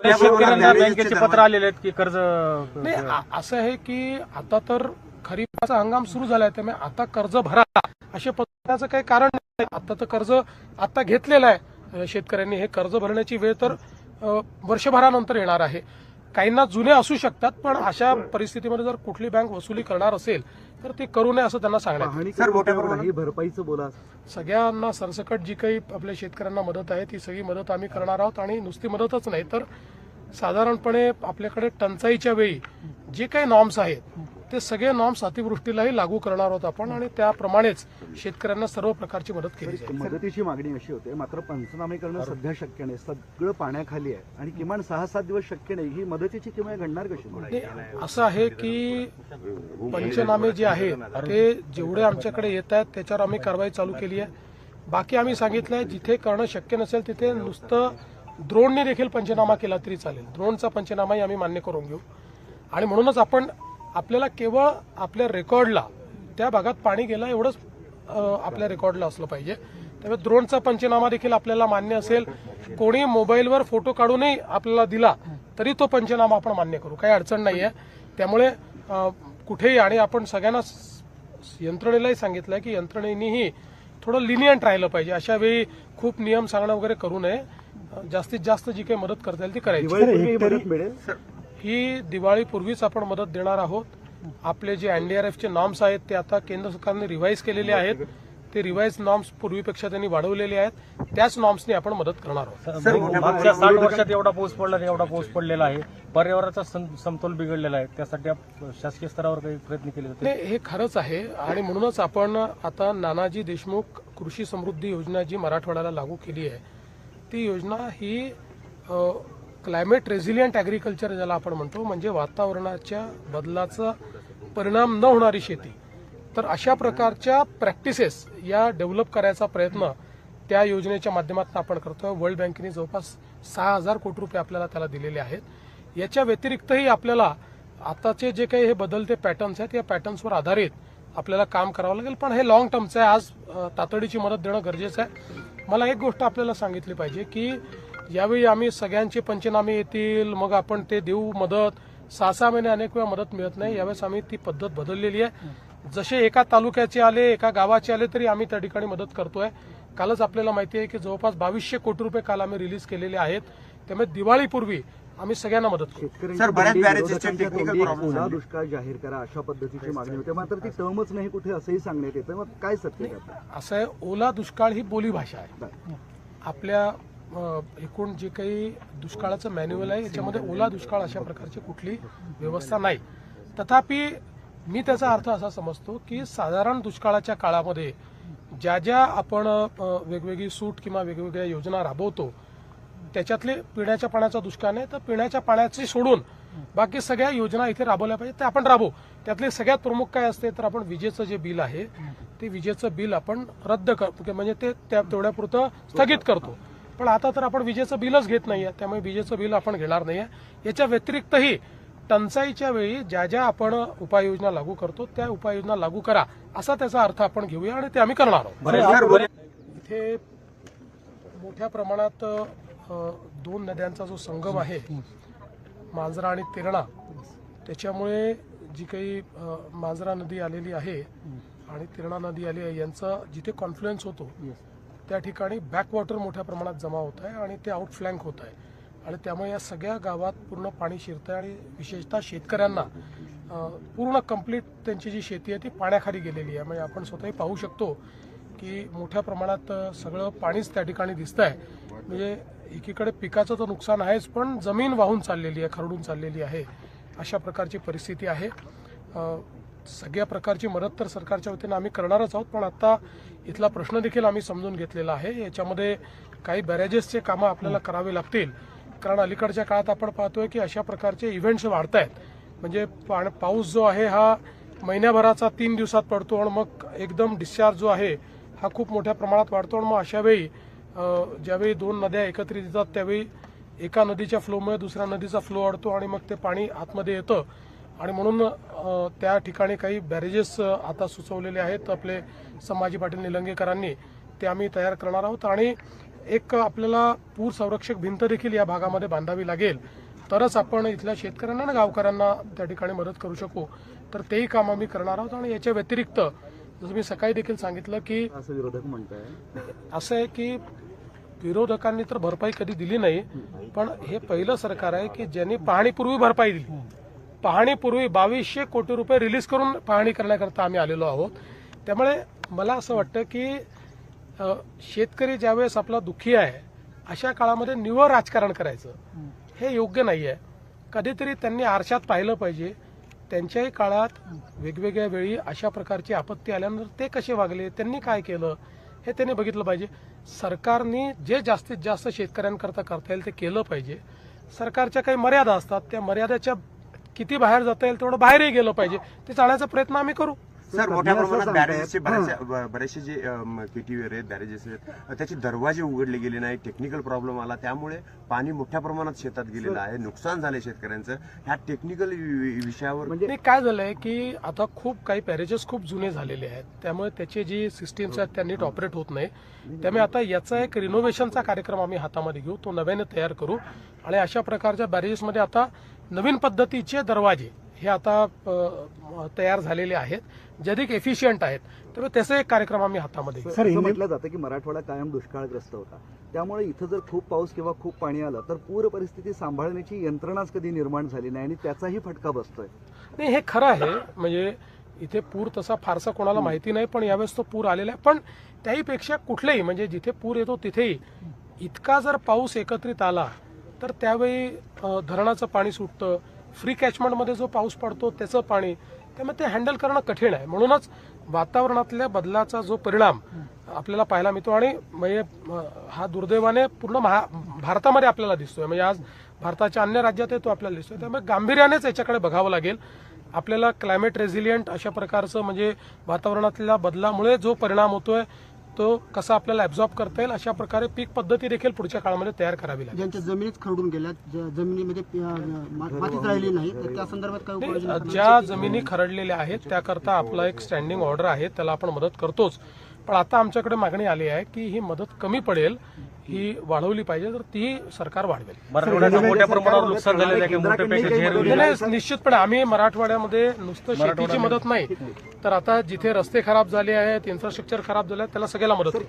शेतकऱ्यांना बँकेचे पत्र आलेले आहेत की कर्ज नाही, असं आहे की आता तर खरीपाचा हंगाम सुरू झालाय, त्यामुळे आता कर्ज भरा अशा पद्धतीचं काही कारण नाही. आता तर कर्ज आता घेतलेलं आहे शेतकऱ्यांनी. हे कर्ज भरण्याची वेळ तर वर्षभरानंतर येणार आहे. काहींना जुने असू शकतात, पण अशा परिस्थितीमध्ये जर कुठली बँक वसुली करणार असेल तर ते करू नये असं त्यांना सांगण्यात. भरपाईचं बोला. सगळ्यांना सरसकट जी काही आपल्या शेतकऱ्यांना मदत आहे ती सगळी मदत आम्ही करणार आहोत. आणि नुसती मदतच नाही तर साधारणपणे आपल्याकडे टंचाईच्या वेळी जे काही नॉर्म्स आहेत ते सगळे नॉर्म्स अतिवृष्टीलाही लागू करणार आहोत आपण, आणि त्याप्रमाणेच शेतकऱ्यांना सर्व प्रकारची मदत केली जाईल. मदतीची मागणी अशी होते, मात्र पंचनामे करणं सध्या शक्य नाही, सगळं पाण्याखाली आहे आणि किमान 6-7 दिवस शक्य नाही. ही मदतीची किंमत घडणार कशी? असं आहे की पंचनामे जे आहेत ते जेवढे आमच्याकडे येत आहेत त्याच्यावर आम्ही कारवाई चालू केली आहे. बाकी आम्ही सांगितलंय जिथे करणं शक्य नसेल तिथे नुसतं ड्रोनने देखील पंचनामा केला तरी चालेल. ड्रोनचा पंचनामाही आम्ही मान्य करून घेऊ. आणि म्हणूनच आपल्याला केवळ आपल्या रेकॉर्डला त्या भागात पाणी गेलं एवढंच आपल्या रेकॉर्डला असलं पाहिजे. त्यामुळे ड्रोनचा पंचनामा देखील आपल्याला मान्य असेल. कोणी मोबाईलवर फोटो काढूनही आपल्याला दिला तरी तो पंचनामा आपण मान्य करू, काही अडचण नाही आहे. त्यामुळे कुठेही, आणि आपण सगळ्यांना यंत्रणेलाही सांगितलंय की यंत्रणेनेही थोडं लिनियंट राहिलं पाहिजे. अशा वेळी खूप नियम सांगणं वगैरे करू नये. जास्तीत जास्त जी काही मदत करता येईल ती करायची. ही दिवाळीपूर्वीच आपण मदत देणार आहोत. आपले जे एनडीआरएफचे नॉर्म्स आहेत ते आता केंद्र सरकारने रिवाईज केलेले आहेत. ते रिवाईज नॉर्म्स पूर्वीपेक्षा त्यांनी वाढवलेले आहेत. त्याच नॉर्म्सनी आपण मदत करणार आहोत. मागच्या 60 वर्षात एवढा पाऊस पडला नाही, एवढा पाऊस पडलेला आहे. पर्यावरणाचा समतोल बिघडलेला आहे. त्यासाठी शासकीय स्तरावर काही प्रयत्न केले जाते? नाही, हे खरंच आहे. आणि म्हणूनच आपण आता नानाजी देशमुख कृषी समृद्धी योजना जी मराठवाड्याला लागू केली आहे ती योजना ही क्लायमेट रेझिलियंट ॲग्रिकल्चर ज्याला आपण म्हणतो, म्हणजे वातावरणाच्या बदलाचा परिणाम न होणारी शेती. तर अशा प्रकारच्या प्रॅक्टिसेस या डेव्हलप करायचा प्रयत्न त्या योजनेच्या माध्यमातून आपण करतोय. वर्ल्ड बँकेने जवळपास 6,000 कोटी रुपये आपल्याला त्याला दिलेले आहेत. याच्या व्यतिरिक्तही आपल्याला आताचे जे काही हे बदलते पॅटर्न्स आहेत या पॅटर्न्सवर आधारित आपल्याला काम करावं लागेल. पण हे लॉंग टर्मचं आहे. आज तातडीची मदत देणं गरजेचं आहे. मला एक गोष्ट आपल्याला सांगितली पाहिजे की यावेळी आम्ही सगळ्यांचे पंचनामे येतील मग आपण ते देऊ मदत. 6-6 महिने अनेक वेळा मदत मिळत नाही. यावेळेस आम्ही ती पद्धत बदललेली आहे. जसे एका तालुक्याचे आले, एका गावाचे आले तरी आम्ही त्या ठिकाणी मदत करतोय. कालच आपल्याला माहिती आहे की जवळपास 2200 कोटी रुपये काल आम्ही रिलीज केलेले आहेत. त्यामुळे दिवाळीपूर्वी आम्ही सगळ्यांना मदत करू. ओला दुष्काळ जाहीर करा अशा पद्धतीची मागणी होते, मात्र ती टर्मच नाही कुठे असंही सांगण्यात येतं. मग काय सत्य असं आहे, ओला दुष्काळ ही बोलीभाषा आहे. आपल्या एकूण जे काही दुष्काळाचं मॅन्युअल आहे याच्यामध्ये ओला दुष्काळ अशा प्रकारची कुठली व्यवस्था नाही. तथापि मी त्याचा अर्थ असा समजतो की साधारण दुष्काळाच्या काळामध्ये ज्या ज्या आपण वेगवेगळी सूट किंवा वेगवेगळ्या योजना राबवतो त्याच्यातले पिण्याच्या पाण्याचा दुष्काळ नाही तर पिण्याच्या पाण्याचे सोडून बाकी सगळ्या योजना इथे राबवल्या पाहिजेत ते आपण राबवू. त्यातले सगळ्यात प्रमुख काय असते तर आपण विजेचं जे बिल आहे ते विजेचं बिल आपण रद्द करतो, म्हणजे ते तेवढ्यापुरतं स्थगित करतो. पण आता तर आपण विजेचं बिलच घेत नाहीये, त्यामुळे विजेचं बिल आपण घेणार नाहीये. याच्या व्यतिरिक्तही टंचाईच्या वेळी ज्या ज्या आपण उपाययोजना लागू करतो त्या उपाययोजना लागू करा असा त्याचा अर्थ आपण घेऊया आणि ते आम्ही करणार आहोत. इथे मोठ्या प्रमाणात 2 नद्यांचा जो संगम आहे मांजरा आणि तेरणा, त्याच्यामुळे जी काही मांजरा नदी आलेली आहे आणि तेरणा नदी आली आहे यांचा जिथे कॉन्फ्लुएन्स होतो त्या ठिकाणी बॅकवॉटर मोठ्या प्रमाणात जमा होत आहे आणि ते आउटफ्लँक होत आहे. आणि त्यामुळे या सगळ्या गावात पूर्ण पाणी शिरतं आहे आणि विशेषतः शेतकऱ्यांना पूर्ण कंप्लीट त्यांची जी शेती आहे ती पाण्याखाली गेलेली आहे. म्हणजे आपण स्वतःही पाहू शकतो की मोठ्या प्रमाणात सगळं पाणीच त्या ठिकाणी दिसतं आहे. म्हणजे एकीकडे पिकाचं तर नुकसान आहेच पण जमीन वाहून चाललेली आहे, खरडून चाललेली आहे. अशा प्रकारची परिस्थिती आहे. सगळ्या प्रकारची मदत तर सरकारच्या वतीने आम्ही करणारच आहोत, पण आता इथला प्रश्न देखील आम्ही समजून घेतलेला आहे. याच्यामध्ये काही बॅरेजेसचे कामं आपल्याला करावे लागतील, कारण अलीकडच्या काळात आपण पाहतोय की अशा प्रकारचे इव्हेंट्स वाढत आहेत. म्हणजे पाऊस जो आहे हा महिन्याभराचा 3 दिवसात पडतो आणि मग एकदम डिस्चार्ज जो आहे हा खूप मोठ्या प्रमाणात वाढतो. आणि मग अशा वेळी ज्यावेळी 2 नद्या एकत्रित येतात त्यावेळी एका नदीच्या फ्लोमुळे दुसऱ्या नदीचा फ्लो वाढतो आणि मग ते पाणी आतमध्ये येतं. आणि म्हणून त्या ठिकाणी काही बॅरेजेस आता सुचवलेले आहेत आपले संभाजी पाटील निलंगेकरांनी, ते आम्ही तयार करणार आहोत. आणि एक आपल्याला पूर संरक्षक भिंत देखील या भागामध्ये बांधावी लागेल, तरच आपण इथल्या शेतकऱ्यांना आणि गावकऱ्यांना त्या ठिकाणी मदत करू शकू. तर तेही काम आम्ही करणार आहोत. आणि याच्या व्यतिरिक्त जसं मी सकाळी देखील सांगितलं की असं विरोधक म्हणताय. असं आहे की विरोधकांनी तर भरपाई कधी दिली नाही, पण हे पहिलं सरकार आहे की ज्यांनी पाहणीपूर्वी भरपाई दिली. पाहणीपूर्वी 2200 कोटी रुपये रिलीज करून पाहणी करण्याकरता आम्ही आलेलो आहोत. त्यामुळे मला असं वाटतं की शेतकरी ज्यावेळेस आपला दुःखी आहे अशा काळामध्ये निव्वळ राजकारण करायचं हे योग्य नाही आहे. कधीतरी त्यांनी आरशात पाहिलं पाहिजे. त्यांच्याही काळात वेगवेगळ्या वेळी अशा प्रकारची आपत्ती आल्यानंतर ते कसे वागले, त्यांनी काय केलं हे त्यांनी बघितलं पाहिजे. सरकारने जे जास्तीत जास्त शेतकऱ्यांकरता करता येईल ते केलं पाहिजे. सरकारच्या काही मर्यादा असतात, त्या मर्यादेच्या किती बाहेर जाता येईल तेवढं बाहेरही गेलं पाहिजे. ते जाण्याचा प्रयत्न आम्ही करू. सर, मोठ्या प्रमाणात बॅरेजेसचे बरेचसे जे केटीव्हीआर आहेत, बॅरेजेस आहेत, त्याचे दरवाजे उघडले गेले नाही, टेक्निकल प्रॉब्लेम आला, त्यामुळे पाणी मोठ्या प्रमाणात शेतात गेलेलं आहे, नुकसान झालंय शेतकऱ्यांचं. ह्या टेक्निकल विषयावर म्हणजे काय झालंय की आता खूप काही बॅरेजेस खूप जुने झालेले आहेत, त्यामुळे त्याची जी सिस्टीम्स आहेत त्या नीट ऑपरेट होत नाही. त्यामुळे आता याचा एक रिनोव्हेशनचा कार्यक्रम आम्ही हातामध्ये घेऊ, तो नव्याने तयार करू. आणि अशा प्रकारच्या बॅरेजेसमध्ये आता नवीन पद्धतीचे दरवाजे हे आता तयार झालेले आहेत, जे अधिक एफिशियंट आहेत. त्यामुळे त्याचा एक कार्यक्रम आम्ही हातामध्ये घेऊ. असं म्हटलं जातं की मराठवाडा कायम दुष्काळग्रस्त होता, त्यामुळे इथं जर खूप पाऊस किंवा खूप पाणी आलं तर पूर परिस्थिती सांभाळण्याची यंत्रणाच कधी निर्माण झाली नाही आणि त्याचाही फटका बसतोय. नाही, हे खरं आहे. म्हणजे इथे पूर तसा फारसा कोणाला माहिती नाही, पण यावेळेस तो पूर आलेला आहे. पण त्याहीपेक्षा कुठलेही म्हणजे जिथे पूर येतो तिथेही इतका जर पाऊस एकत्रित आला तर त्यावेळी धरणाचं पाणी सुटतं, फ्री कॅचमेंटमध्ये जो पाऊस पडतो त्याचं पाणी, त्यामुळे ते हँडल करणं कठीण आहे. म्हणूनच वातावरणातल्या बदलाचा जो परिणाम आपल्याला पाहायला मिळतो आणि म्हणजे हा दुर्दैवाने पूर्ण भारतामध्ये आपल्याला दिसतोय. म्हणजे आज भारताच्या अन्य राज्यातही तो आपल्याला दिसतोय. त्यामुळे गांभीर्यानेच याच्याकडे बघावं लागेल. आपल्याला क्लायमेट रेझिलियंट अशा प्रकारचं म्हणजे वातावरणातल्या बदलामुळे जो परिणाम होतोय तो कसा आपल्याला ॲब्झॉर्ब करता येईल अशा प्रकारे पीक पद्धती देखील पुढच्या काळामध्ये तयार करावी लागेल. ज्यांच्या जमिनीत खरडून गेल्या, जमिनीमध्ये मातीच राहिली नाही, तर त्या संदर्भात काय उपाययोजना करणार? ज्या जमिनी खरडलेल्या आहेत त्याकरता आपला एक स्टँडिंग ऑर्डर आहे, त्याला आपण मदत करतोच. पण आता आमच्याकडे मागणी आली आहे की ही मदत कमी पडेल, ही वाढवली पाहिजे, तर ती सरकार वाढवेल. मराठवाड्याचं मोठ्या प्रमाणावर नुकसान झालेलं आहे की मोठे पॅकेज नाही, निश्चितपणे आम्ही मराठवाड्यामध्ये नुसतं शेतीची मदत नाही, तर आता जिथे रस्ते खराब झाले आहेत, इन्फ्रास्ट्रक्चर खराब झालं आहे, त्याला सगळ्याला मदत करू.